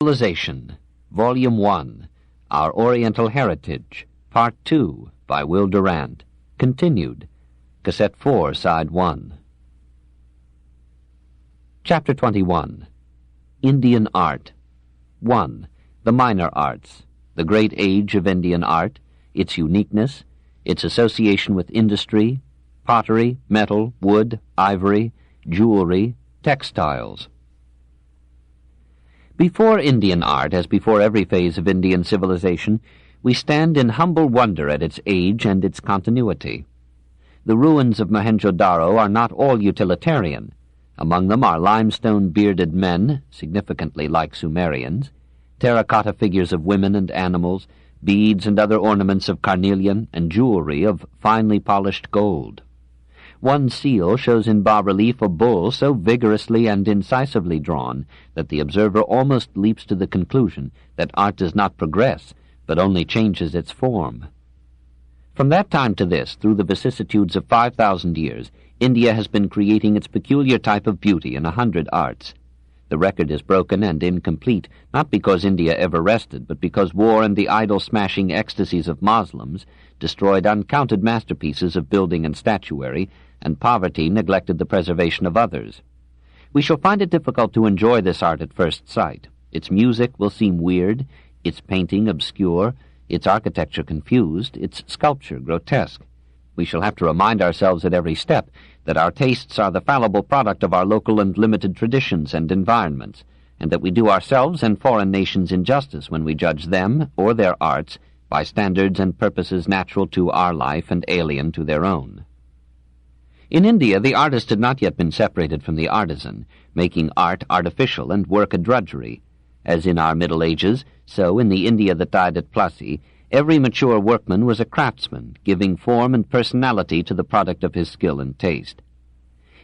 Civilization, Volume 1, Our Oriental Heritage, Part 2, by Will Durant, continued, Cassette 4, Side 1. Chapter 21, Indian Art. 1. The Minor Arts, the great age of Indian art, its uniqueness, its association with industry, pottery, metal, wood, ivory, jewelry, textiles. Before Indian art, as before every phase of Indian civilization, we stand in humble wonder at its age and its continuity. The ruins of Mohenjo-Daro are not all utilitarian. Among them are limestone bearded men, significantly like Sumerians, terracotta figures of women and animals, beads and other ornaments of carnelian, and jewelry of finely polished gold. One seal shows in bas-relief a bull so vigorously and incisively drawn that the observer almost leaps to the conclusion that art does not progress, but only changes its form. From that time to this, through the vicissitudes of 5,000 years, India has been creating its peculiar type of beauty in 100 arts. The record is broken and incomplete, not because India ever rested, but because war and the idol-smashing ecstasies of Moslems destroyed uncounted masterpieces of building and statuary, and poverty neglected the preservation of others. We shall find it difficult to enjoy this art at first sight. Its music will seem weird, its painting obscure, its architecture confused, its sculpture grotesque. We shall have to remind ourselves at every step that our tastes are the fallible product of our local and limited traditions and environments, and that we do ourselves and foreign nations injustice when we judge them or their arts by standards and purposes natural to our life and alien to their own. In India, the artist had not yet been separated from the artisan, making art artificial and work a drudgery. As in our Middle Ages, so in the India that died at Plassey, every mature workman was a craftsman, giving form and personality to the product of his skill and taste.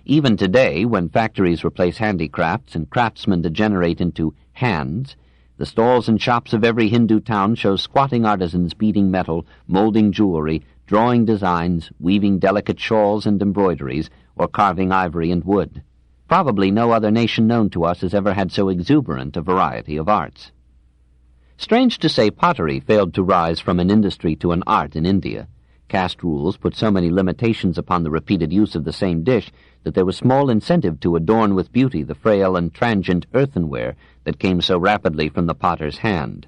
Even today, when factories replace handicrafts and craftsmen degenerate into hands, the stalls and shops of every Hindu town show squatting artisans beating metal, molding jewelry, drawing designs, weaving delicate shawls and embroideries, or carving ivory and wood. Probably no other nation known to us has ever had so exuberant a variety of arts. Strange to say, pottery failed to rise from an industry to an art in India. Caste rules put so many limitations upon the repeated use of the same dish that there was small incentive to adorn with beauty the frail and transient earthenware that came so rapidly from the potter's hand.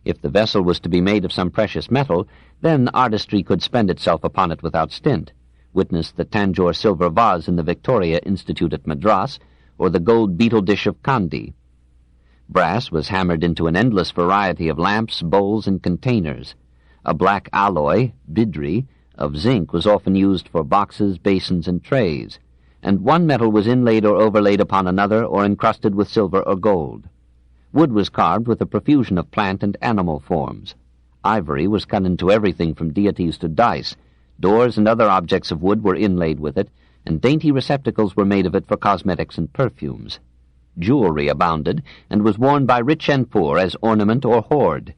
If the vessel was to be made of some precious metal, then artistry could spend itself upon it without stint. Witness the Tanjore silver vase in the Victoria Institute at Madras, or the gold beetle dish of Kandy. Brass was hammered into an endless variety of lamps, bowls, and containers. A black alloy, bidri, of zinc was often used for boxes, basins, and trays, and one metal was inlaid or overlaid upon another or encrusted with silver or gold. Wood was carved with a profusion of plant and animal forms. Ivory was cut into everything from deities to dice. Doors and other objects of wood were inlaid with it, and dainty receptacles were made of it for cosmetics and perfumes. Jewelry abounded, and was worn by rich and poor as ornament or hoard.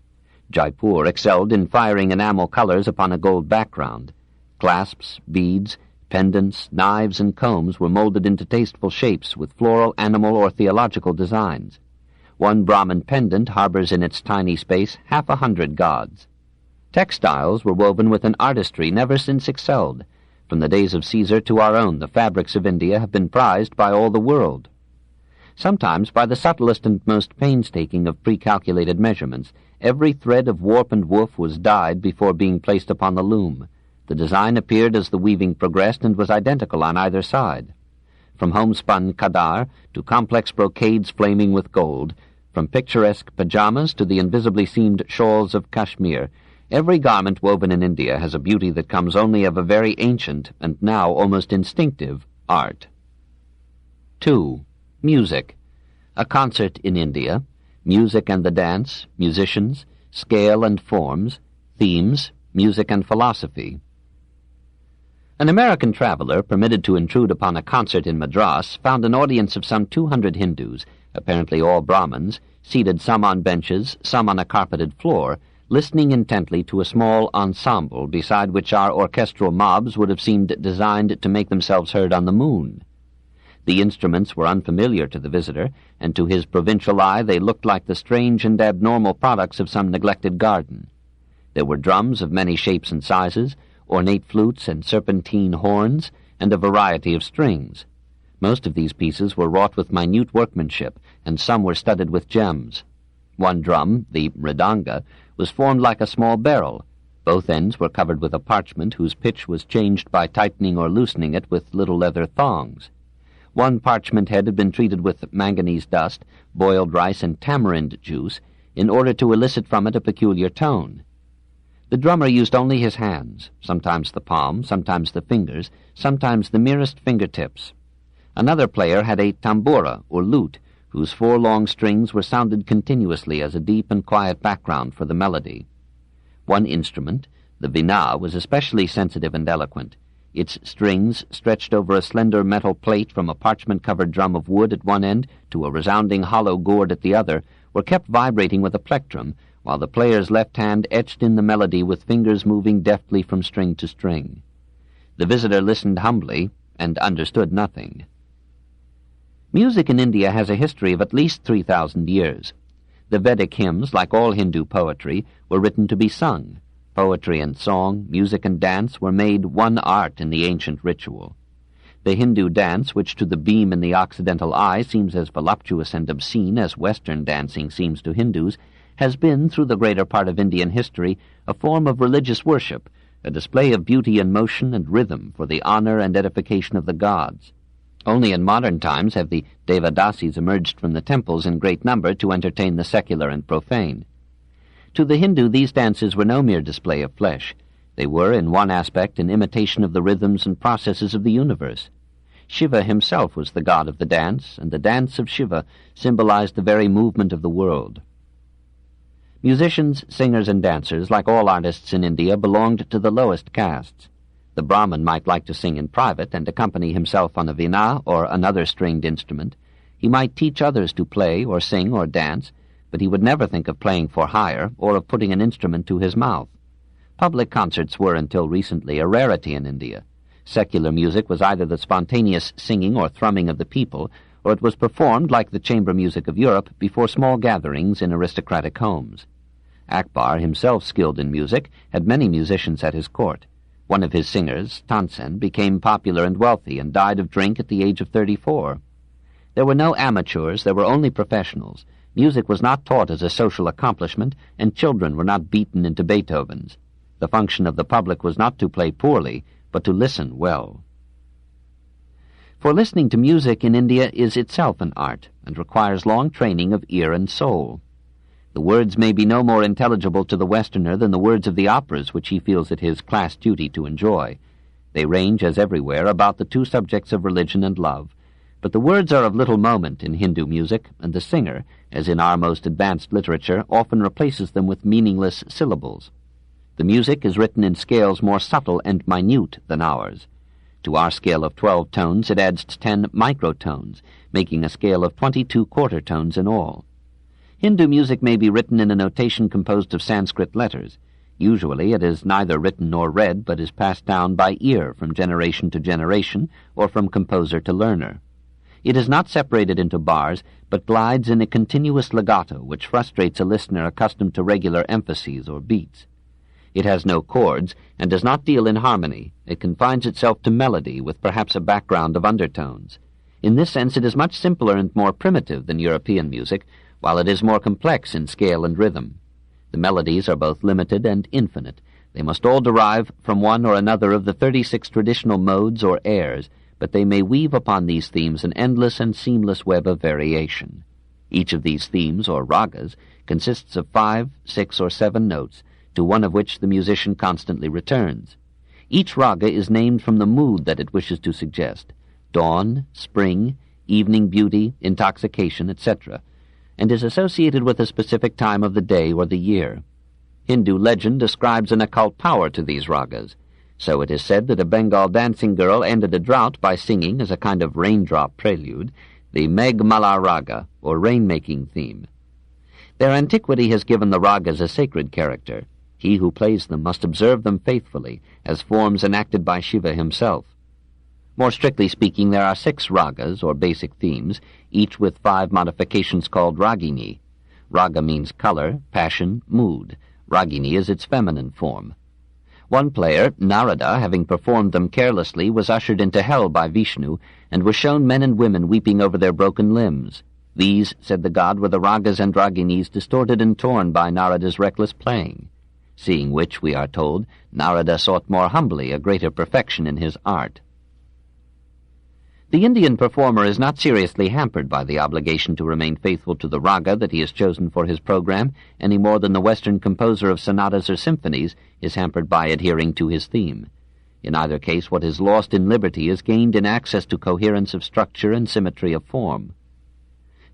Jaipur excelled in firing enamel colors upon a gold background. Clasps, beads, pendants, knives, and combs were molded into tasteful shapes with floral, animal, or theological designs. One Brahmin pendant harbors in its tiny space 100 gods. Textiles were woven with an artistry never since excelled. From the days of Caesar to our own, the fabrics of India have been prized by all the world. Sometimes, by the subtlest and most painstaking of pre-calculated measurements, every thread of warp and woof was dyed before being placed upon the loom. The design appeared as the weaving progressed and was identical on either side. From homespun khadar to complex brocades flaming with gold, from picturesque pajamas to the invisibly seamed shawls of Kashmir, every garment woven in India has a beauty that comes only of a very ancient, and now almost instinctive, art. 2. Music. A concert in India, music and the dance, musicians, scale and forms, themes, music and philosophy. An American traveler, permitted to intrude upon a concert in Madras, found an audience of some 200 Hindus, apparently all Brahmins, seated some on benches, some on a carpeted floor, listening intently to a small ensemble beside which our orchestral mobs would have seemed designed to make themselves heard on the moon. The instruments were unfamiliar to the visitor, and to his provincial eye they looked like the strange and abnormal products of some neglected garden. There were drums of many shapes and sizes, ornate flutes and serpentine horns, and a variety of strings. Most of these pieces were wrought with minute workmanship, and some were studded with gems. One drum, the mridanga, was formed like a small barrel. Both ends were covered with a parchment whose pitch was changed by tightening or loosening it with little leather thongs. One parchment head had been treated with manganese dust, boiled rice, and tamarind juice in order to elicit from it a peculiar tone. The drummer used only his hands, sometimes the palm, sometimes the fingers, sometimes the merest fingertips. Another player had a tambura, or lute, whose 4 long strings were sounded continuously as a deep and quiet background for the melody. One instrument, the vina, was especially sensitive and eloquent. Its strings, stretched over a slender metal plate from a parchment-covered drum of wood at one end to a resounding hollow gourd at the other, were kept vibrating with a plectrum, while the player's left hand etched in the melody with fingers moving deftly from string to string. The visitor listened humbly and understood nothing. Music in India has a history of at least 3,000 years. The Vedic hymns, like all Hindu poetry, were written to be sung. Poetry and song, music and dance were made one art in the ancient ritual. The Hindu dance, which to the beam in the Occidental eye seems as voluptuous and obscene as Western dancing seems to Hindus, has been, through the greater part of Indian history, a form of religious worship, a display of beauty and motion and rhythm for the honor and edification of the gods. Only in modern times have the Devadasis emerged from the temples in great number to entertain the secular and profane. To the Hindu, these dances were no mere display of flesh. They were, in one aspect, an imitation of the rhythms and processes of the universe. Shiva himself was the god of the dance, and the dance of Shiva symbolized the very movement of the world. Musicians, singers, and dancers, like all artists in India, belonged to the lowest castes. The Brahmin might like to sing in private and accompany himself on a veena or another stringed instrument. He might teach others to play or sing or dance, but he would never think of playing for hire or of putting an instrument to his mouth. Public concerts were, until recently, a rarity in India. Secular music was either the spontaneous singing or thrumming of the people, or it was performed, like the chamber music of Europe, before small gatherings in aristocratic homes. Akbar, himself skilled in music, had many musicians at his court. One of his singers, Tansen, became popular and wealthy and died of drink at the age of 34. There were no amateurs, there were only professionals. Music was not taught as a social accomplishment, and children were not beaten into Beethovens. The function of the public was not to play poorly, but to listen well. For listening to music in India is itself an art, and requires long training of ear and soul. The words may be no more intelligible to the Westerner than the words of the operas which he feels it his class duty to enjoy. They range, as everywhere, about the 2 subjects of religion and love, but the words are of little moment in Hindu music, and the singer, as in our most advanced literature, often replaces them with meaningless syllables. The music is written in scales more subtle and minute than ours. To our scale of 12 tones it adds 10 microtones, making a scale of 22 quarter tones in all. Hindu music may be written in a notation composed of Sanskrit letters. Usually it is neither written nor read, but is passed down by ear from generation to generation, or from composer to learner. It is not separated into bars, but glides in a continuous legato which frustrates a listener accustomed to regular emphases or beats. It has no chords, and does not deal in harmony. It confines itself to melody, with perhaps a background of undertones. In this sense it is much simpler and more primitive than European music, while it is more complex in scale and rhythm. The melodies are both limited and infinite. They must all derive from one or another of the 36 traditional modes or airs, but they may weave upon these themes an endless and seamless web of variation. Each of these themes, or ragas, consists of 5, 6, or 7 notes, to one of which the musician constantly returns. Each raga is named from the mood that it wishes to suggest: dawn, spring, evening beauty, intoxication, etc., and is associated with a specific time of the day or the year. Hindu legend ascribes an occult power to these ragas. So it is said that a Bengal dancing girl ended a drought by singing, as a kind of raindrop prelude, the Meghmala raga, or rain-making theme. Their antiquity has given the ragas a sacred character. He who plays them must observe them faithfully, as forms enacted by Shiva himself. More strictly speaking, there are 6 ragas, or basic themes, each with 5 modifications called ragini. Raga means color, passion, mood. Ragini is its feminine form. One player, Narada, having performed them carelessly, was ushered into hell by Vishnu, and was shown men and women weeping over their broken limbs. These, said the god, were the ragas and raginis distorted and torn by Narada's reckless playing. Seeing which, we are told, Narada sought more humbly a greater perfection in his art. The Indian performer is not seriously hampered by the obligation to remain faithful to the raga that he has chosen for his program, any more than the Western composer of sonatas or symphonies is hampered by adhering to his theme. In either case, what is lost in liberty is gained in access to coherence of structure and symmetry of form.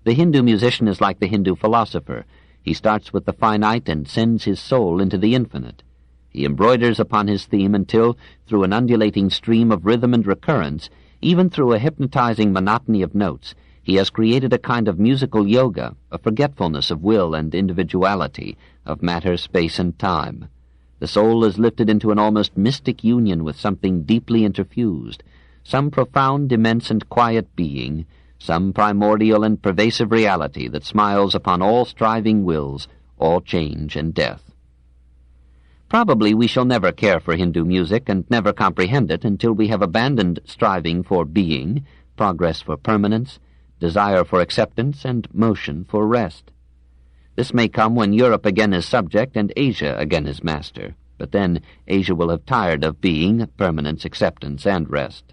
The Hindu musician is like the Hindu philosopher. He starts with the finite and sends his soul into the infinite. He embroiders upon his theme until, through an undulating stream of rhythm and recurrence, even through a hypnotizing monotony of notes, he has created a kind of musical yoga, a forgetfulness of will and individuality, of matter, space, and time. The soul is lifted into an almost mystic union with something deeply interfused, some profound, immense, and quiet being, some primordial and pervasive reality that smiles upon all striving wills, all change and death. Probably we shall never care for Hindu music and never comprehend it until we have abandoned striving for being, progress for permanence, desire for acceptance, and motion for rest. This may come when Europe again is subject and Asia again is master, but then Asia will have tired of being, permanence, acceptance, and rest.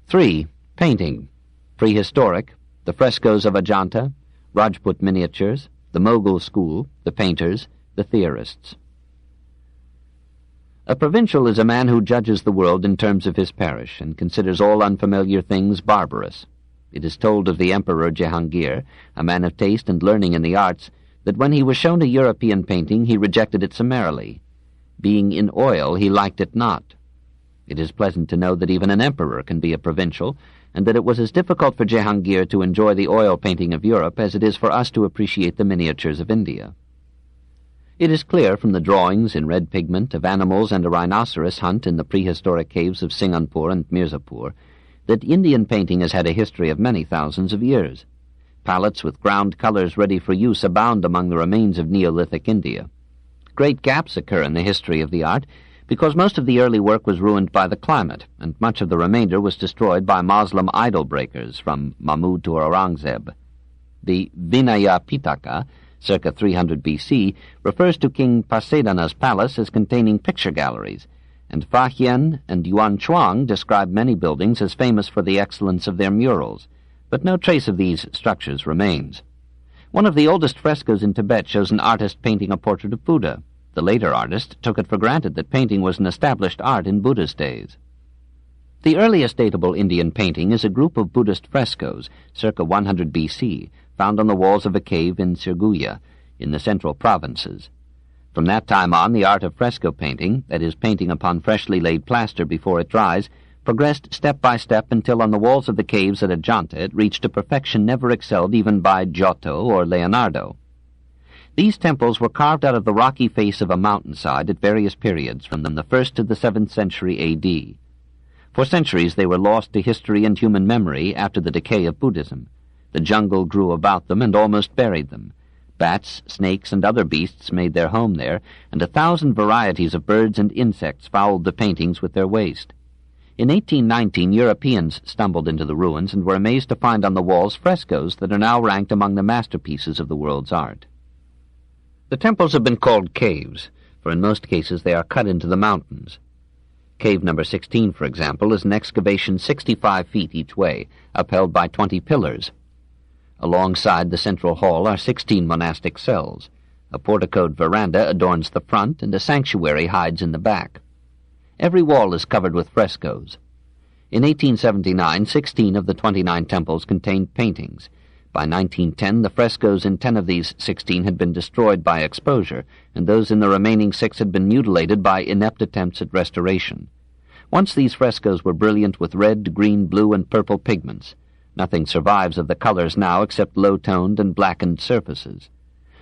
3. Painting. Prehistoric, the frescoes of Ajanta, Rajput miniatures, the Mughal school, the painters, the theorists. A provincial is a man who judges the world in terms of his parish and considers all unfamiliar things barbarous. It is told of the Emperor Jehangir, a man of taste and learning in the arts, that when he was shown a European painting he rejected it summarily. Being in oil, he liked it not. It is pleasant to know that even an emperor can be a provincial, and that it was as difficult for Jehangir to enjoy the oil painting of Europe as it is for us to appreciate the miniatures of India. It is clear from the drawings in red pigment of animals and a rhinoceros hunt in the prehistoric caves of Singhanpur and Mirzapur that Indian painting has had a history of many thousands of years. Palettes with ground colors ready for use abound among the remains of Neolithic India. Great gaps occur in the history of the art, because most of the early work was ruined by the climate, and much of the remainder was destroyed by Moslem idol-breakers from Mahmud to Aurangzeb. The Vinaya Pitaka, circa 300 BC, refers to King Pasedana's palace as containing picture galleries, and Fa Hien and Yuan Chuang describe many buildings as famous for the excellence of their murals, but no trace of these structures remains. One of the oldest frescoes in Tibet shows an artist painting a portrait of Buddha. The later artist took it for granted that painting was an established art in Buddha's days. The earliest datable Indian painting is a group of Buddhist frescoes, circa 100 BC, found on the walls of a cave in Sirguya, in the central provinces. From that time on, the art of fresco painting, that is, painting upon freshly laid plaster before it dries, progressed step by step until on the walls of the caves at Ajanta it reached a perfection never excelled even by Giotto or Leonardo. These temples were carved out of the rocky face of a mountainside at various periods, from the 1st to the 7th century A.D. For centuries they were lost to history and human memory after the decay of Buddhism. The jungle grew about them and almost buried them. Bats, snakes, and other beasts made their home there, and 1,000 varieties of birds and insects fouled the paintings with their waste. In 1819, Europeans stumbled into the ruins and were amazed to find on the walls frescoes that are now ranked among the masterpieces of the world's art. The temples have been called caves, for in most cases they are cut into the mountains. Cave number 16, for example, is an excavation 65 feet each way, upheld by 20 pillars. Alongside the central hall are 16 monastic cells. A porticoed veranda adorns the front, and a sanctuary hides in the back. Every wall is covered with frescoes. In 1879, 16 of the 29 temples contained paintings. By 1910, the frescoes in 10 of these 16 had been destroyed by exposure, and those in the remaining 6 had been mutilated by inept attempts at restoration. Once these frescoes were brilliant with red, green, blue, and purple pigments. Nothing survives of the colors now except low-toned and blackened surfaces.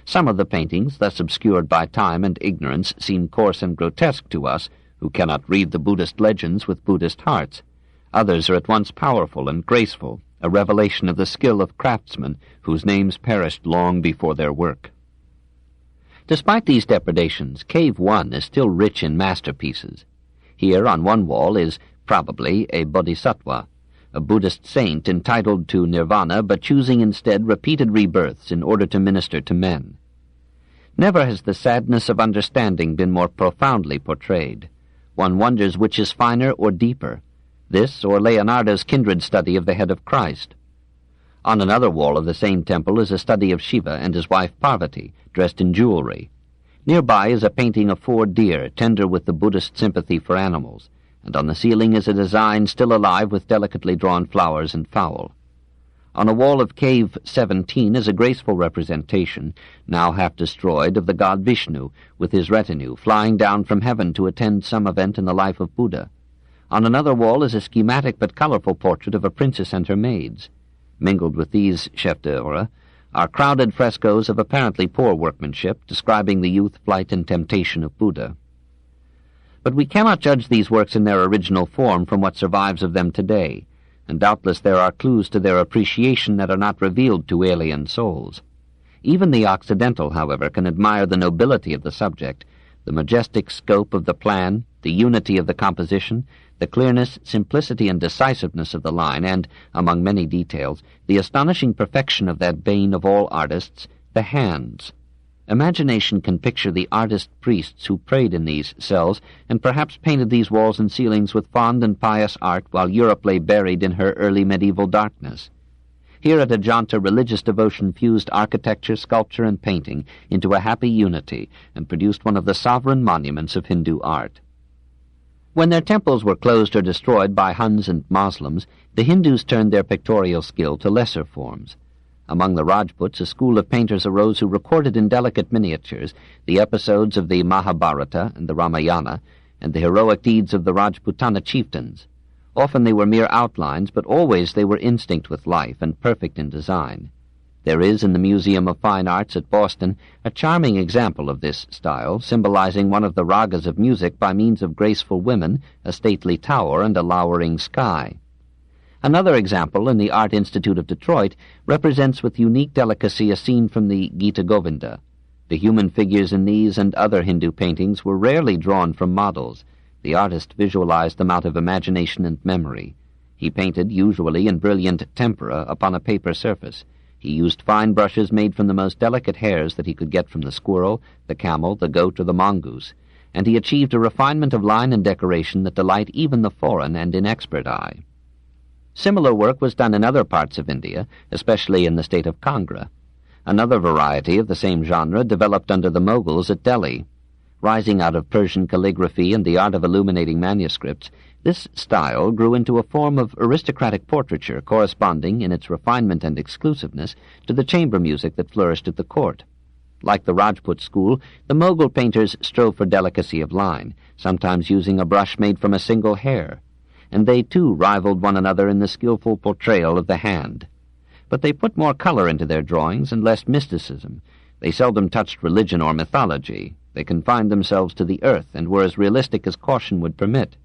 Some of the paintings, thus obscured by time and ignorance, seem coarse and grotesque to us, who cannot read the Buddhist legends with Buddhist hearts. Others are at once powerful and graceful, a revelation of the skill of craftsmen whose names perished long before their work. Despite these depredations, Cave 1 is still rich in masterpieces. Here on one wall is, probably, a bodhisattva, a Buddhist saint entitled to nirvana but choosing instead repeated rebirths in order to minister to men. Never has the sadness of understanding been more profoundly portrayed. One wonders which is finer or deeper, this or Leonardo's kindred study of the head of Christ. On another wall of the same temple is a study of Shiva and his wife Parvati, dressed in jewelry. Nearby is a painting of 4 deer, tender with the Buddhist sympathy for animals, and on the ceiling is a design still alive with delicately drawn flowers and fowl. On a wall of Cave 17 is a graceful representation, now half destroyed, of the god Vishnu, with his retinue, flying down from heaven to attend some event in the life of Buddha. On another wall is a schematic but colorful portrait of a princess and her maids. Mingled with these chefs d'oeuvre are crowded frescoes of apparently poor workmanship, describing the youth, flight, and temptation of Buddha. But we cannot judge these works in their original form from what survives of them today, and doubtless there are clues to their appreciation that are not revealed to alien souls. Even the Occidental, however, can admire the nobility of the subject, the majestic scope of the plan, the unity of the composition, the clearness, simplicity, and decisiveness of the line, and, among many details, the astonishing perfection of that bane of all artists, the hands. Imagination can picture the artist-priests who prayed in these cells, and perhaps painted these walls and ceilings with fond and pious art while Europe lay buried in her early medieval darkness. Here at Ajanta, religious devotion fused architecture, sculpture, and painting into a happy unity, and produced one of the sovereign monuments of Hindu art. When their temples were closed or destroyed by Huns and Moslems, the Hindus turned their pictorial skill to lesser forms. Among the Rajputs, a school of painters arose who recorded in delicate miniatures the episodes of the Mahabharata and the Ramayana, and the heroic deeds of the Rajputana chieftains. Often they were mere outlines, but always they were instinct with life and perfect in design. There is in the Museum of Fine Arts at Boston a charming example of this style, symbolizing one of the ragas of music by means of graceful women, a stately tower, and a lowering sky. Another example in the Art Institute of Detroit represents with unique delicacy a scene from the Gita Govinda. The human figures in these and other Hindu paintings were rarely drawn from models. The artist visualized them out of imagination and memory. He painted, usually in brilliant tempera, upon a paper surface. He used fine brushes made from the most delicate hairs that he could get from the squirrel, the camel, the goat, or the mongoose, and he achieved a refinement of line and decoration that delight even the foreign and inexpert eye. Similar work was done in other parts of India, especially in the state of Kangra. Another variety of the same genre developed under the Mughals at Delhi. Rising out of Persian calligraphy and the art of illuminating manuscripts, this style grew into a form of aristocratic portraiture corresponding, in its refinement and exclusiveness, to the chamber music that flourished at the court. Like the Rajput school, the Mughal painters strove for delicacy of line, sometimes using a brush made from a single hair, and they too rivaled one another in the skillful portrayal of the hand. But they put more color into their drawings and less mysticism. They seldom touched religion or mythology. They confined themselves to the earth and were as realistic as caution would permit.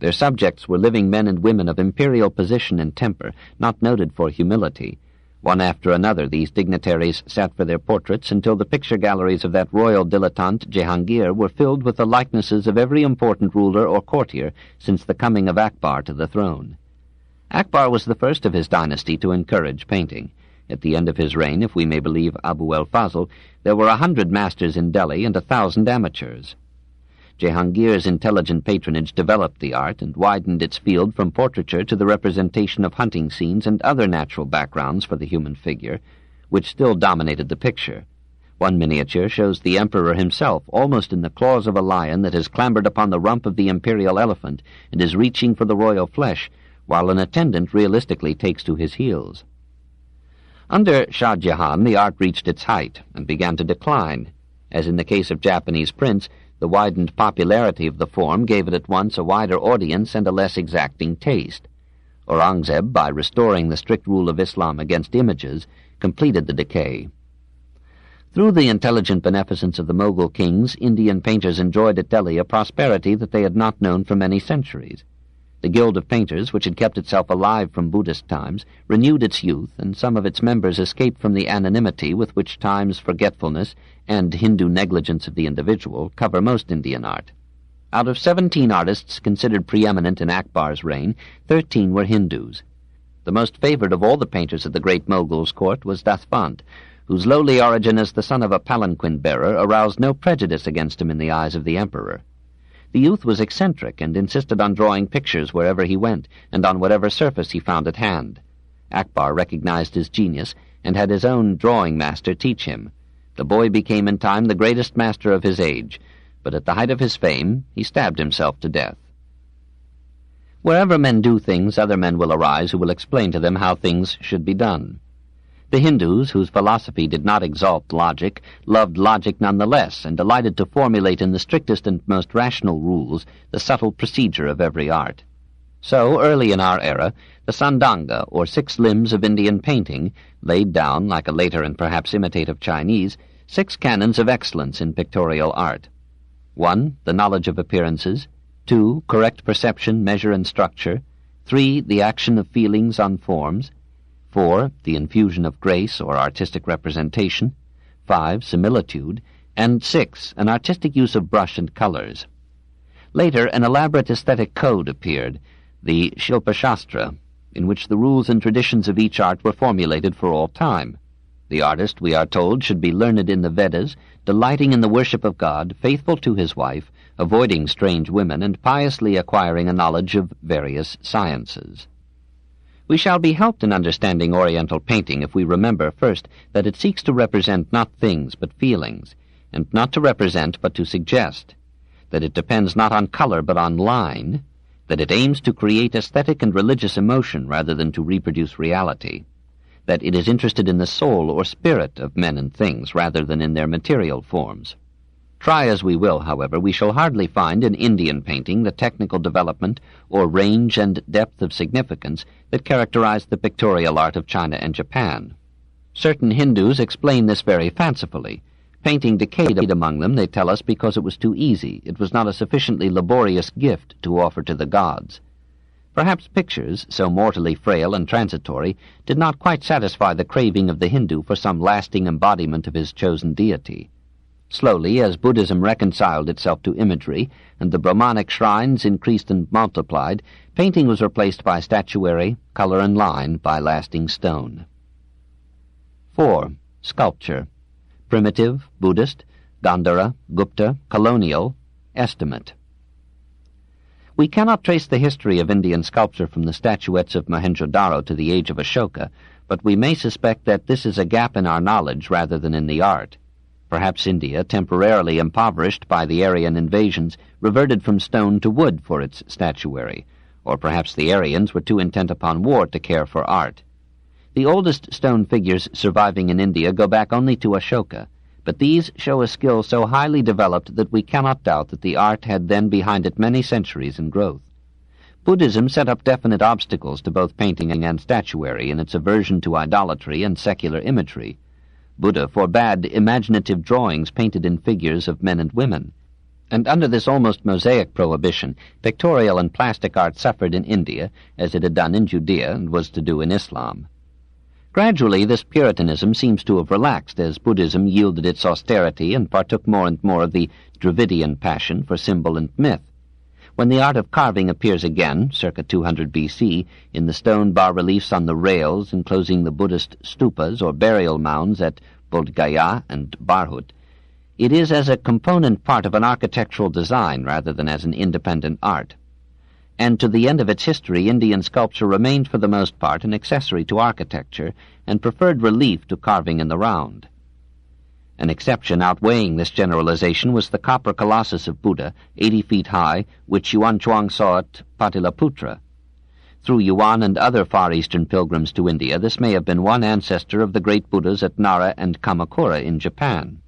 Their subjects were living men and women of imperial position and temper, not noted for humility. One after another these dignitaries sat for their portraits until the picture galleries of that royal dilettante Jehangir were filled with the likenesses of every important ruler or courtier since the coming of Akbar to the throne. Akbar was the first of his dynasty to encourage painting. At the end of his reign, if we may believe Abu el-Fazl, there were 100 masters in Delhi and 1,000 amateurs. Jehangir's intelligent patronage developed the art and widened its field from portraiture to the representation of hunting scenes and other natural backgrounds for the human figure, which still dominated the picture. One miniature shows the emperor himself almost in the claws of a lion that has clambered upon the rump of the imperial elephant and is reaching for the royal flesh, while an attendant realistically takes to his heels. Under Shah Jahan, the art reached its height and began to decline. As in the case of Japanese prints, the widened popularity of the form gave it at once a wider audience and a less exacting taste. Aurangzeb, by restoring the strict rule of Islam against images, completed the decay. Through the intelligent beneficence of the Mughal kings, Indian painters enjoyed at Delhi a prosperity that they had not known for many centuries. The Guild of Painters, which had kept itself alive from Buddhist times, renewed its youth, and some of its members escaped from the anonymity with which time's forgetfulness and Hindu negligence of the individual cover most Indian art. Out of 17 artists considered preeminent in Akbar's reign, 13 were Hindus. The most favored of all the painters of the great Mogul's court was Dasvant, whose lowly origin as the son of a palanquin-bearer aroused no prejudice against him in the eyes of the emperor. The youth was eccentric and insisted on drawing pictures wherever he went and on whatever surface he found at hand. Akbar recognized his genius and had his own drawing master teach him. The boy became in time the greatest master of his age, but at the height of his fame he stabbed himself to death. Wherever men do things, other men will arise who will explain to them how things should be done. The Hindus, whose philosophy did not exalt logic, loved logic nonetheless, and delighted to formulate in the strictest and most rational rules the subtle procedure of every art. So, early in our era, the Sandanga, or 6 limbs of Indian painting, laid down, like a later and perhaps imitative Chinese, 6 canons of excellence in pictorial art. 1. The knowledge of appearances. 2. Correct perception, measure, and structure. 3. The action of feelings on forms. 4. The infusion of grace or artistic representation. 5. Similitude. And 6. An artistic use of brush and colors. Later, an elaborate aesthetic code appeared, the Shilpashastra, in which the rules and traditions of each art were formulated for all time. The artist, we are told, should be learned in the Vedas, delighting in the worship of God, faithful to his wife, avoiding strange women, and piously acquiring a knowledge of various sciences. We shall be helped in understanding Oriental painting if we remember, first, that it seeks to represent not things but feelings, and not to represent but to suggest, that it depends not on color but on line, that it aims to create aesthetic and religious emotion rather than to reproduce reality, that it is interested in the soul or spirit of men and things rather than in their material forms. Try as we will, however, we shall hardly find in Indian painting the technical development or range and depth of significance that characterized the pictorial art of China and Japan. Certain Hindus explain this very fancifully. Painting decayed among them, they tell us, because it was too easy. It was not a sufficiently laborious gift to offer to the gods. Perhaps pictures, so mortally frail and transitory, did not quite satisfy the craving of the Hindu for some lasting embodiment of his chosen deity. Slowly, as Buddhism reconciled itself to imagery, and the Brahmanic shrines increased and multiplied, painting was replaced by statuary, color and line by lasting stone. 4. Sculpture. Primitive, Buddhist, Gandhara, Gupta, colonial, estimate. We cannot trace the history of Indian sculpture from the statuettes of Mohenjo-daro to the age of Ashoka, but we may suspect that this is a gap in our knowledge rather than in the art. Perhaps India, temporarily impoverished by the Aryan invasions, reverted from stone to wood for its statuary, or perhaps the Aryans were too intent upon war to care for art. The oldest stone figures surviving in India go back only to Ashoka, but these show a skill so highly developed that we cannot doubt that the art had then behind it many centuries in growth. Buddhism set up definite obstacles to both painting and statuary in its aversion to idolatry and secular imagery. Buddha forbade imaginative drawings painted in figures of men and women, and under this almost mosaic prohibition, pictorial and plastic art suffered in India, as it had done in Judea and was to do in Islam. Gradually, this Puritanism seems to have relaxed as Buddhism yielded its austerity and partook more and more of the Dravidian passion for symbol and myth. When the art of carving appears again, circa 200 B.C., in the stone bas-reliefs on the rails enclosing the Buddhist stupas or burial mounds at Bodh Gaya and Barhut, it is as a component part of an architectural design rather than as an independent art. And to the end of its history, Indian sculpture remained for the most part an accessory to architecture and preferred relief to carving in the round. An exception outweighing this generalization was the copper colossus of Buddha, 80 feet high, which Yuan Chuang saw at Pataliputra. Through Yuan and other Far Eastern pilgrims to India, this may have been one ancestor of the great Buddhas at Nara and Kamakura in Japan.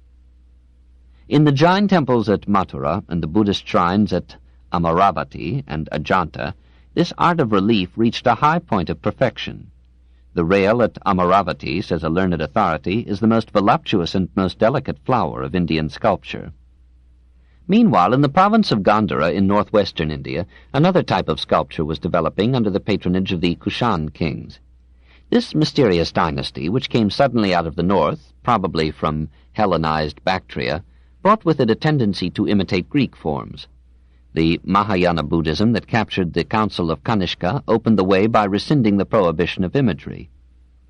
In the Jain temples at Mathura and the Buddhist shrines at Amaravati and Ajanta, this art of relief reached a high point of perfection. The rail at Amaravati, says a learned authority, is the most voluptuous and most delicate flower of Indian sculpture. Meanwhile, in the province of Gandhara in northwestern India, another type of sculpture was developing under the patronage of the Kushan kings. This mysterious dynasty, which came suddenly out of the north, probably from Hellenized Bactria, brought with it a tendency to imitate Greek forms. The Mahayana Buddhism that captured the Council of Kanishka opened the way by rescinding the prohibition of imagery.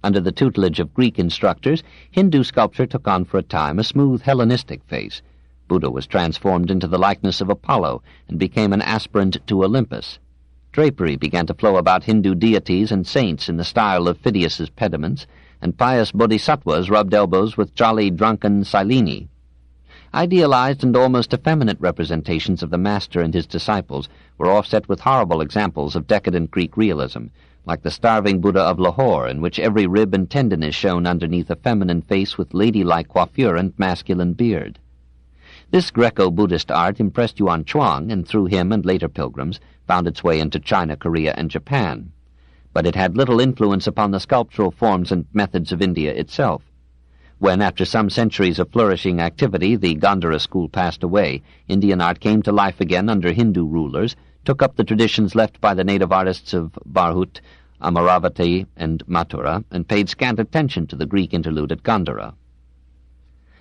Under the tutelage of Greek instructors, Hindu sculpture took on for a time a smooth Hellenistic face. Buddha was transformed into the likeness of Apollo and became an aspirant to Olympus. Drapery began to flow about Hindu deities and saints in the style of Phidias's pediments, and pious bodhisattvas rubbed elbows with jolly drunken Sileni. Idealized and almost effeminate representations of the master and his disciples were offset with horrible examples of decadent Greek realism, like the starving Buddha of Lahore, in which every rib and tendon is shown underneath a feminine face with ladylike coiffure and masculine beard. This Greco-Buddhist art impressed Yuan Chuang, and through him and later pilgrims found its way into China, Korea, and Japan. But it had little influence upon the sculptural forms and methods of India itself. When, after some centuries of flourishing activity, the Gandhara school passed away, Indian art came to life again under Hindu rulers, took up the traditions left by the native artists of Bharhut, Amaravati, and Mathura, and paid scant attention to the Greek interlude at Gandhara.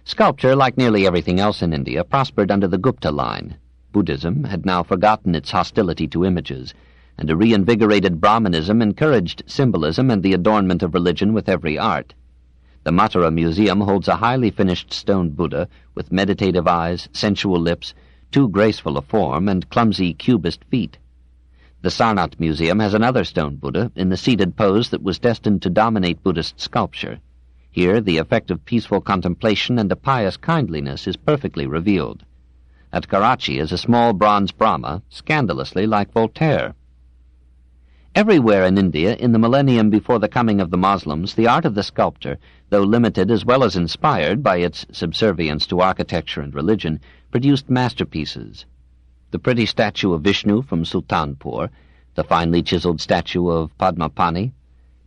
Sculpture, like nearly everything else in India, prospered under the Gupta line. Buddhism had now forgotten its hostility to images, and a reinvigorated Brahmanism encouraged symbolism and the adornment of religion with every art. The Mathura Museum holds a highly finished stone Buddha with meditative eyes, sensual lips, too graceful a form, and clumsy cubist feet. The Sarnath Museum has another stone Buddha in the seated pose that was destined to dominate Buddhist sculpture. Here the effect of peaceful contemplation and a pious kindliness is perfectly revealed. At Karachi is a small bronze Brahma, scandalously like Voltaire. Everywhere in India, in the millennium before the coming of the Moslems, the art of the sculptor, though limited as well as inspired by its subservience to architecture and religion, produced masterpieces. The pretty statue of Vishnu from Sultanpur, the finely chiseled statue of Padmapani,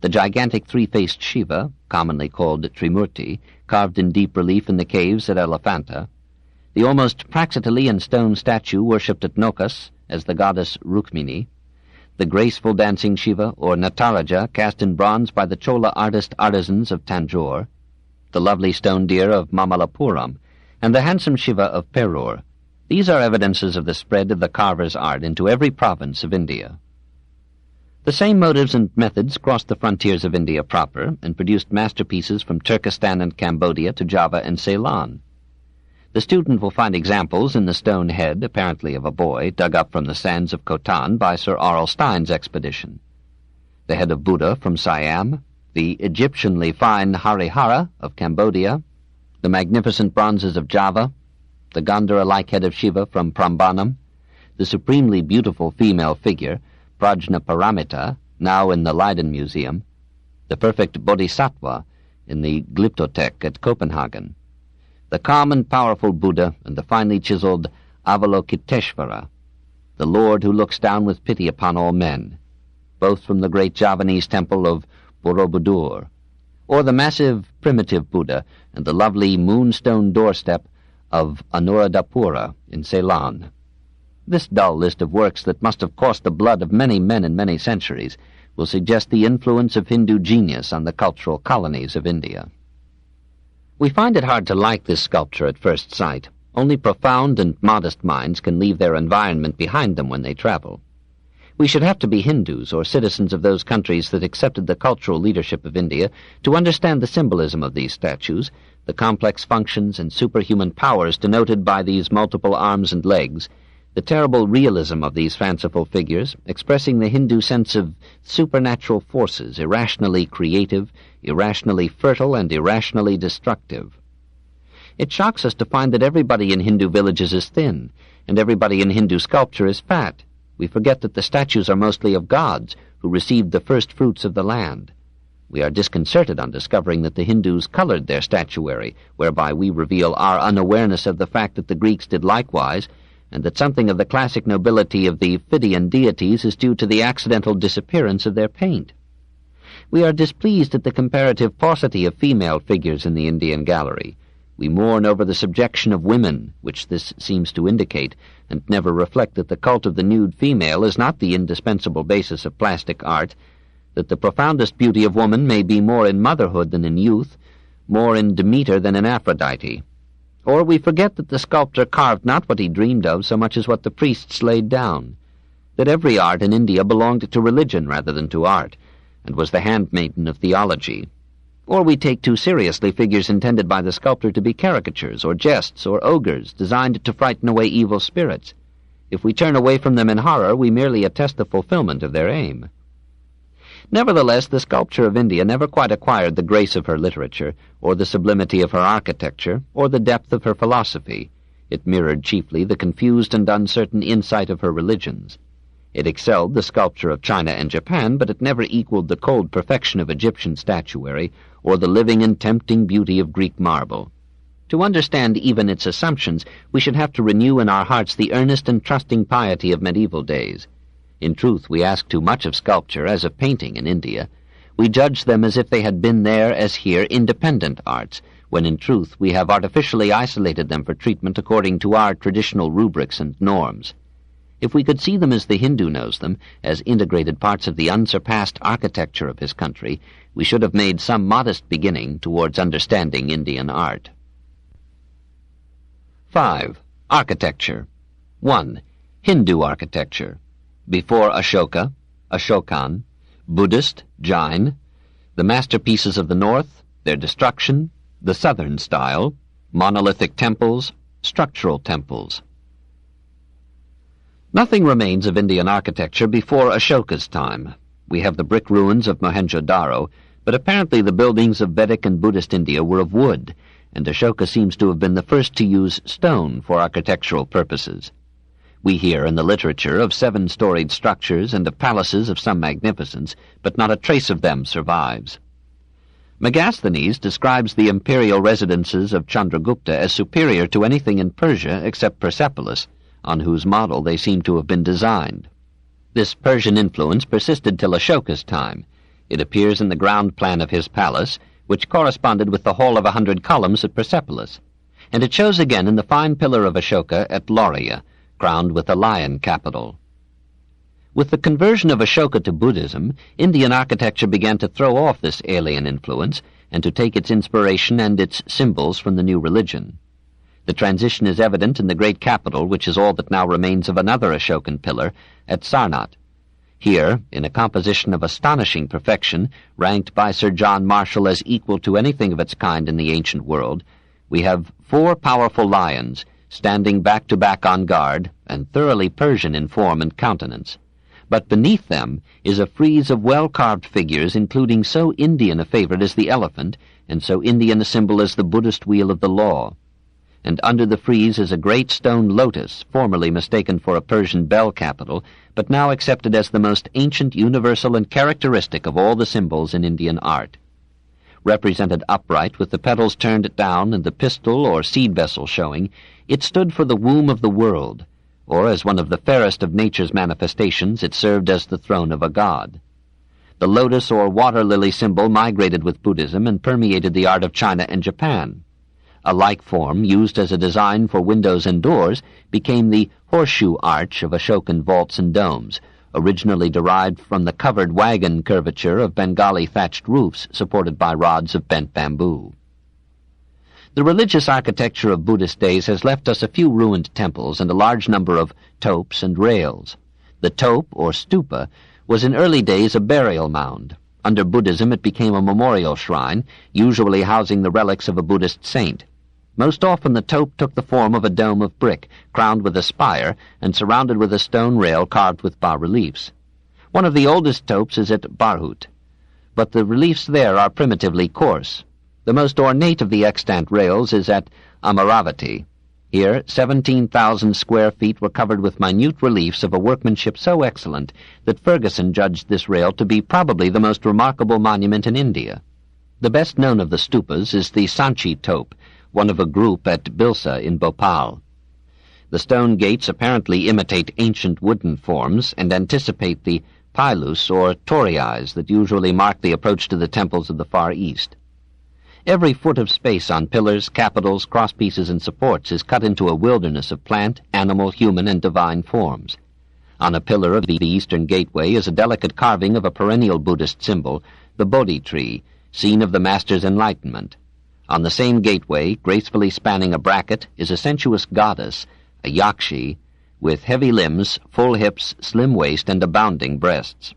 the gigantic three-faced Shiva, commonly called Trimurti, carved in deep relief in the caves at Elephanta, the almost Praxiteles stone statue worshipped at Nokas as the goddess Rukmini, the graceful dancing Shiva, or Nataraja, cast in bronze by the Chola artisans of Tanjore, the lovely stone deer of Mamallapuram, and the handsome Shiva of Perur. These are evidences of the spread of the carver's art into every province of India. The same motives and methods crossed the frontiers of India proper and produced masterpieces from Turkestan and Cambodia to Java and Ceylon. The student will find examples in the stone head, apparently of a boy, dug up from the sands of Khotan by Sir Aurel Stein's expedition, the head of Buddha from Siam, the Egyptianly fine Harihara of Cambodia, the magnificent bronzes of Java, the Gandhara-like head of Shiva from Prambanam, the supremely beautiful female figure, Prajnaparamita, now in the Leiden Museum, the perfect Bodhisattva in the Glyptotek at Copenhagen, the calm and powerful Buddha, and the finely chiseled Avalokiteshvara, the Lord who looks down with pity upon all men, both from the great Javanese temple of Borobudur, or the massive primitive Buddha and the lovely moonstone doorstep of Anuradhapura in Ceylon. This dull list of works that must have cost the blood of many men in many centuries will suggest the influence of Hindu genius on the cultural colonies of India. We find it hard to like this sculpture at first sight. Only profound and modest minds can leave their environment behind them when they travel. We should have to be Hindus or citizens of those countries that accepted the cultural leadership of India to understand the symbolism of these statues, the complex functions and superhuman powers denoted by these multiple arms and legs, the terrible realism of these fanciful figures, expressing the Hindu sense of supernatural forces, irrationally creative, irrationally fertile, and irrationally destructive. It shocks us to find that everybody in Hindu villages is thin, and everybody in Hindu sculpture is fat. We forget that the statues are mostly of gods who received the first fruits of the land. We are disconcerted on discovering that the Hindus colored their statuary, whereby we reveal our unawareness of the fact that the Greeks did likewise, and that something of the classic nobility of the Phidian deities is due to the accidental disappearance of their paint. We are displeased at the comparative paucity of female figures in the Indian gallery. We mourn over the subjection of women, which this seems to indicate, and never reflect that the cult of the nude female is not the indispensable basis of plastic art, that the profoundest beauty of woman may be more in motherhood than in youth, more in Demeter than in Aphrodite. Or we forget that the sculptor carved not what he dreamed of so much as what the priests laid down, that every art in India belonged to religion rather than to art, and was the handmaiden of theology. Or we take too seriously figures intended by the sculptor to be caricatures, or jests, or ogres, designed to frighten away evil spirits. If we turn away from them in horror, we merely attest the fulfillment of their aim. Nevertheless, the sculpture of India never quite acquired the grace of her literature, or the sublimity of her architecture, or the depth of her philosophy. It mirrored chiefly the confused and uncertain insight of her religions. It excelled the sculpture of China and Japan, but it never equaled the cold perfection of Egyptian statuary, or the living and tempting beauty of Greek marble. To understand even its assumptions, we should have to renew in our hearts the earnest and trusting piety of medieval days. In truth, we ask too much of sculpture as of painting in India. We judge them as if they had been there as here independent arts, when in truth we have artificially isolated them for treatment according to our traditional rubrics and norms. If we could see them as the Hindu knows them, as integrated parts of the unsurpassed architecture of his country, we should have made some modest beginning towards understanding Indian art. 5. Architecture. 1. Hindu architecture. Before Ashoka, Ashokan, Buddhist, Jain, the masterpieces of the north, their destruction, the southern style, monolithic temples, structural temples. Nothing remains of Indian architecture before Ashoka's time. We have the brick ruins of Mohenjo-Daro, but apparently the buildings of Vedic and Buddhist India were of wood, and Ashoka seems to have been the first to use stone for architectural purposes. We hear in the literature of 7-storied structures and of palaces of some magnificence, but not a trace of them survives. Megasthenes describes the imperial residences of Chandragupta as superior to anything in Persia except Persepolis, on whose model they seem to have been designed. This Persian influence persisted till Ashoka's time. It appears in the ground plan of his palace, which corresponded with the hall of 100 columns at Persepolis, and it shows again in the fine pillar of Ashoka at Lauria, crowned with a lion capital. With the conversion of Ashoka to Buddhism, Indian architecture began to throw off this alien influence and to take its inspiration and its symbols from the new religion. The transition is evident in the great capital, which is all that now remains of another Ashokan pillar, at Sarnath. Here, in a composition of astonishing perfection, ranked by Sir John Marshall as equal to anything of its kind in the ancient world, we have 4 powerful lions, standing back to back on guard, and thoroughly Persian in form and countenance. But beneath them is a frieze of well-carved figures, including so Indian a favorite as the elephant, and so Indian a symbol as the Buddhist wheel of the law. And under the frieze is a great stone lotus, formerly mistaken for a Persian bell capital, but now accepted as the most ancient, universal, and characteristic of all the symbols in Indian art. Represented upright, with the petals turned down and the pistil or seed vessel showing, it stood for the womb of the world, or as one of the fairest of nature's manifestations, it served as the throne of a god. The lotus or water lily symbol migrated with Buddhism and permeated the art of China and Japan. A like form, used as a design for windows and doors, became the horseshoe arch of Ashokan vaults and domes, originally derived from the covered wagon curvature of Bengali thatched roofs supported by rods of bent bamboo. The religious architecture of Buddhist days has left us a few ruined temples and a large number of topes and rails. The tope, or stupa, was in early days a burial mound. Under Buddhism it became a memorial shrine, usually housing the relics of a Buddhist saint. Most often the tope took the form of a dome of brick, crowned with a spire, and surrounded with a stone rail carved with bas-reliefs. One of the oldest topes is at Bharhut, but the reliefs there are primitively coarse. The most ornate of the extant rails is at Amaravati. Here 17,000 square feet were covered with minute reliefs of a workmanship so excellent that Ferguson judged this rail to be probably the most remarkable monument in India. The best known of the stupas is the Sanchi tope, one of a group at Bilsa in Bhopal. The stone gates apparently imitate ancient wooden forms and anticipate the pilus or toriais that usually mark the approach to the temples of the Far East. Every foot of space on pillars, capitals, crosspieces, and supports is cut into a wilderness of plant, animal, human, and divine forms. On a pillar of the eastern gateway is a delicate carving of a perennial Buddhist symbol, the Bodhi tree, scene of the Master's enlightenment. On the same gateway, gracefully spanning a bracket, is a sensuous goddess, a yakshi, with heavy limbs, full hips, slim waist, and abounding breasts.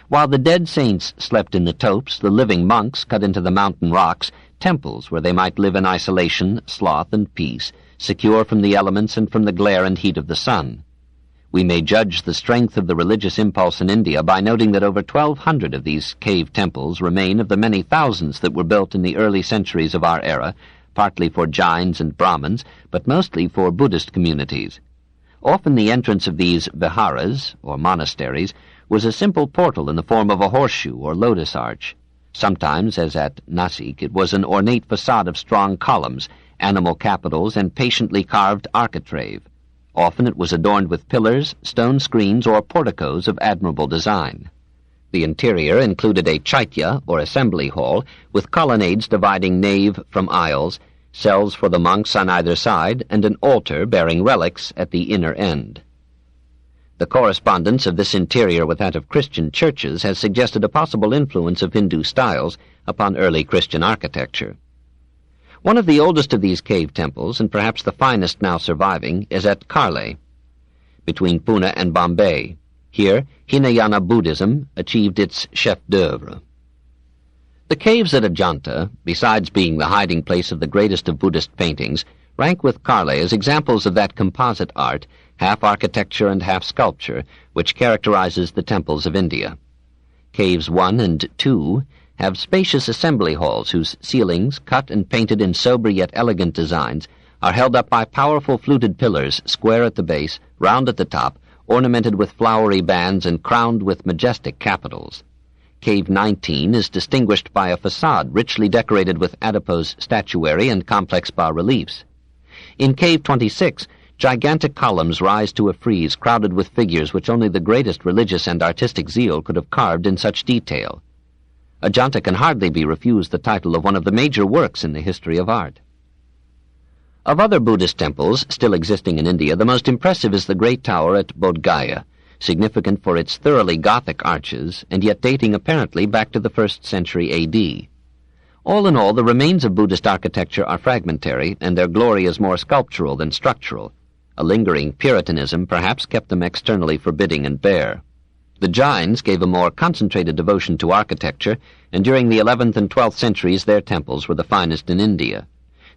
While the dead saints slept in the topes, the living monks cut into the mountain rocks temples where they might live in isolation, sloth, and peace, secure from the elements and from the glare and heat of the sun. We may judge the strength of the religious impulse in India by noting that over 1,200 of these cave temples remain of the many thousands that were built in the early centuries of our era, partly for Jains and Brahmins, but mostly for Buddhist communities. Often the entrance of these viharas, or monasteries, was a simple portal in the form of a horseshoe or lotus arch. Sometimes, as at Nasik, it was an ornate facade of strong columns, animal capitals, and patiently carved architrave. Often it was adorned with pillars, stone screens, or porticos of admirable design. The interior included a chaitya, or assembly hall, with colonnades dividing nave from aisles, cells for the monks on either side, and an altar bearing relics at the inner end. The correspondence of this interior with that of Christian churches has suggested a possible influence of Hindu styles upon early Christian architecture. One of the oldest of these cave temples, and perhaps the finest now surviving, is at Karle, between Pune and Bombay. Here, Hinayana Buddhism achieved its chef-d'oeuvre. The caves at Ajanta, besides being the hiding place of the greatest of Buddhist paintings, rank with Karle as examples of that composite art, half architecture and half sculpture, which characterizes the temples of India. Caves 1 and 2 have spacious assembly halls whose ceilings, cut and painted in sober yet elegant designs, are held up by powerful fluted pillars, square at the base, round at the top, ornamented with flowery bands and crowned with majestic capitals. Cave 19 is distinguished by a facade richly decorated with adipose statuary and complex bas-reliefs. In Cave 26, gigantic columns rise to a frieze crowded with figures which only the greatest religious and artistic zeal could have carved in such detail. Ajanta can hardly be refused the title of one of the major works in the history of art. Of other Buddhist temples still existing in India, the most impressive is the great tower at Bodh Gaya, significant for its thoroughly Gothic arches, and yet dating apparently back to the 1st century A.D. All in all, the remains of Buddhist architecture are fragmentary, and their glory is more sculptural than structural. A lingering Puritanism perhaps kept them externally forbidding and bare. The Jains gave a more concentrated devotion to architecture, and during the 11th and 12th centuries their temples were the finest in India.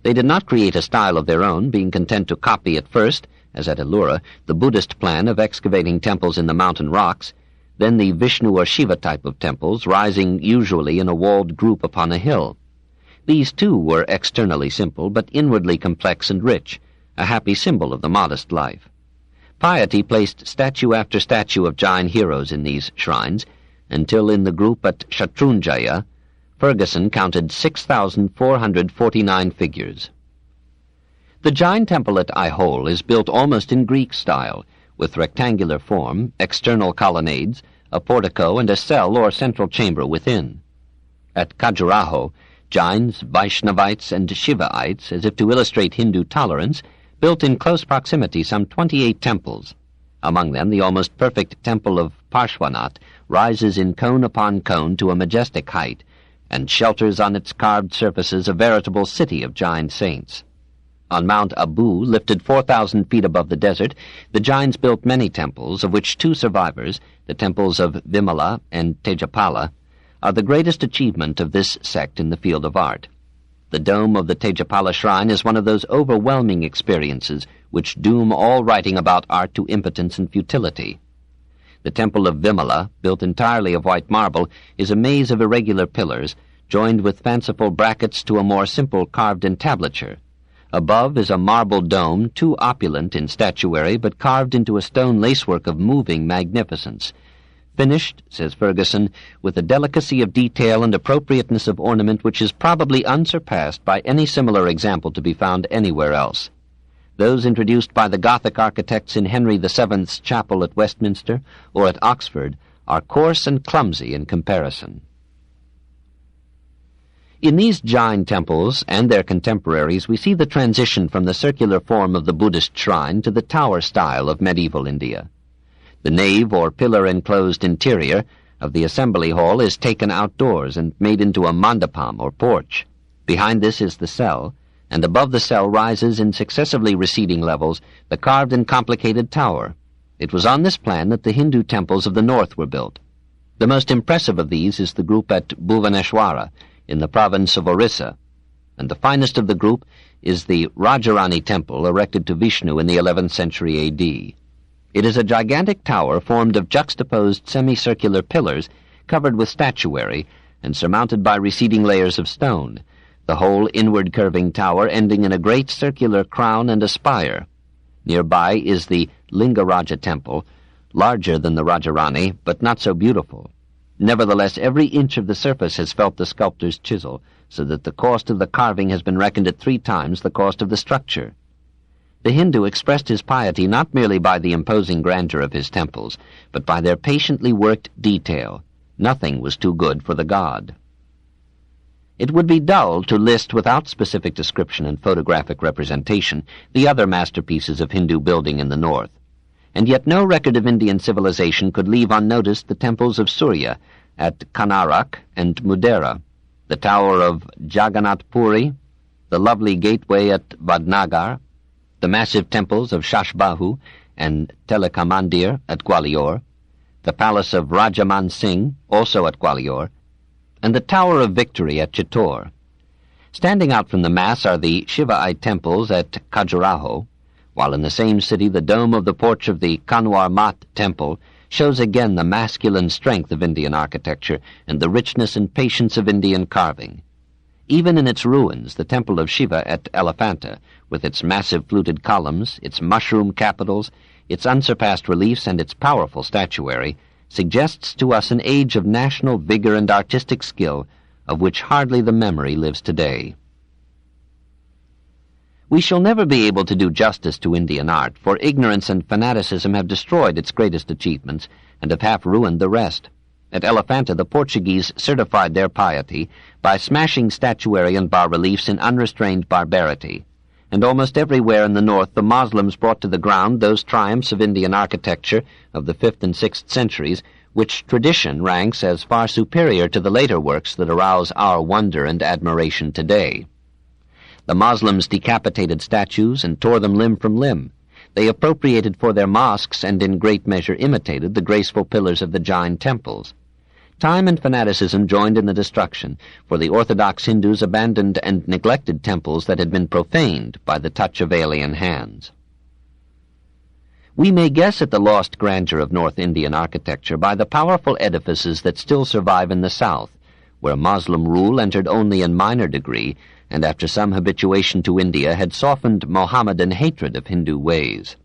They did not create a style of their own, being content to copy at first, as at Ellora, the Buddhist plan of excavating temples in the mountain rocks, then the Vishnu or Shiva type of temples, rising usually in a walled group upon a hill. These, too, were externally simple, but inwardly complex and rich, a happy symbol of the modest life. Piety placed statue after statue of Jain heroes in these shrines, until in the group at Shatrunjaya, Ferguson counted 6,449 figures. The Jain temple at Aihole is built almost in Greek style, with rectangular form, external colonnades, a portico, and a cell or central chamber within. At Khajuraho, Jains, Vaishnavites, and Shivaites, as if to illustrate Hindu tolerance, built in close proximity some 28 temples. Among them, the almost perfect temple of Parshvanath rises in cone upon cone to a majestic height, and shelters on its carved surfaces a veritable city of Jain saints. On Mount Abu, lifted 4,000 feet above the desert, the Jains built many temples, of which 2 survivors, the temples of Vimala and Tejapala, are the greatest achievement of this sect in the field of art. The dome of the Tejapala shrine is one of those overwhelming experiences which doom all writing about art to impotence and futility. The temple of Vimala, built entirely of white marble, is a maze of irregular pillars, joined with fanciful brackets to a more simple carved entablature. Above is a marble dome, too opulent in statuary, but carved into a stone lacework of moving magnificence. Finished, says Ferguson, with a delicacy of detail and appropriateness of ornament which is probably unsurpassed by any similar example to be found anywhere else. Those introduced by the Gothic architects in Henry VII's chapel at Westminster or at Oxford are coarse and clumsy in comparison. In these Jain temples and their contemporaries, we see the transition from the circular form of the Buddhist shrine to the tower style of medieval India. The nave or pillar-enclosed interior of the assembly hall is taken outdoors and made into a mandapam or porch. Behind this is the cell, and above the cell rises in successively receding levels the carved and complicated tower. It was on this plan that the Hindu temples of the north were built. The most impressive of these is the group at Bhuvaneshwara, in the province of Orissa, and the finest of the group is the Rajarani temple erected to Vishnu in the 11th century A.D. It is a gigantic tower formed of juxtaposed semicircular pillars covered with statuary and surmounted by receding layers of stone, the whole inward curving tower ending in a great circular crown and a spire. Nearby is the Lingaraja temple, larger than the Rajarani, but not so beautiful. Nevertheless, every inch of the surface has felt the sculptor's chisel, so that the cost of the carving has been reckoned at 3 times the cost of the structure. The Hindu expressed his piety not merely by the imposing grandeur of his temples, but by their patiently worked detail. Nothing was too good for the god. It would be dull to list without specific description and photographic representation the other masterpieces of Hindu building in the north. And yet no record of Indian civilization could leave unnoticed the temples of Surya at Kanarak and Mudera, the tower of Jagannath Puri, the lovely gateway at Vadnagar, the massive temples of Shashbahu and Telika Mandir at Gwalior, the palace of Rajaman Singh, also at Gwalior, and the Tower of Victory at Chittor. Standing out from the mass are the Shivaite temples at Khajuraho, while in the same city the dome of the porch of the Kanwar Mat temple shows again the masculine strength of Indian architecture and the richness and patience of Indian carving. Even in its ruins, the temple of Shiva at Elephanta, with its massive fluted columns, its mushroom capitals, its unsurpassed reliefs, and its powerful statuary, suggests to us an age of national vigor and artistic skill of which hardly the memory lives today. We shall never be able to do justice to Indian art, for ignorance and fanaticism have destroyed its greatest achievements and have half ruined the rest. At Elephanta, the Portuguese certified their piety by smashing statuary and bas-reliefs in unrestrained barbarity, and almost everywhere in the north the Moslems brought to the ground those triumphs of Indian architecture of the 5th and 6th centuries which tradition ranks as far superior to the later works that arouse our wonder and admiration today. The Moslems decapitated statues and tore them limb from limb. They appropriated for their mosques and in great measure imitated the graceful pillars of the Jain temples. Time and fanaticism joined in the destruction, for the orthodox Hindus abandoned and neglected temples that had been profaned by the touch of alien hands. We may guess at the lost grandeur of North Indian architecture by the powerful edifices that still survive in the south, where Moslem rule entered only in minor degree, and after some habituation to India had softened Mohammedan hatred of Hindu ways.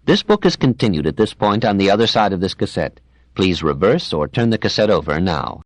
This book is continued at this point on the other side of this cassette. Please reverse or turn the cassette over now.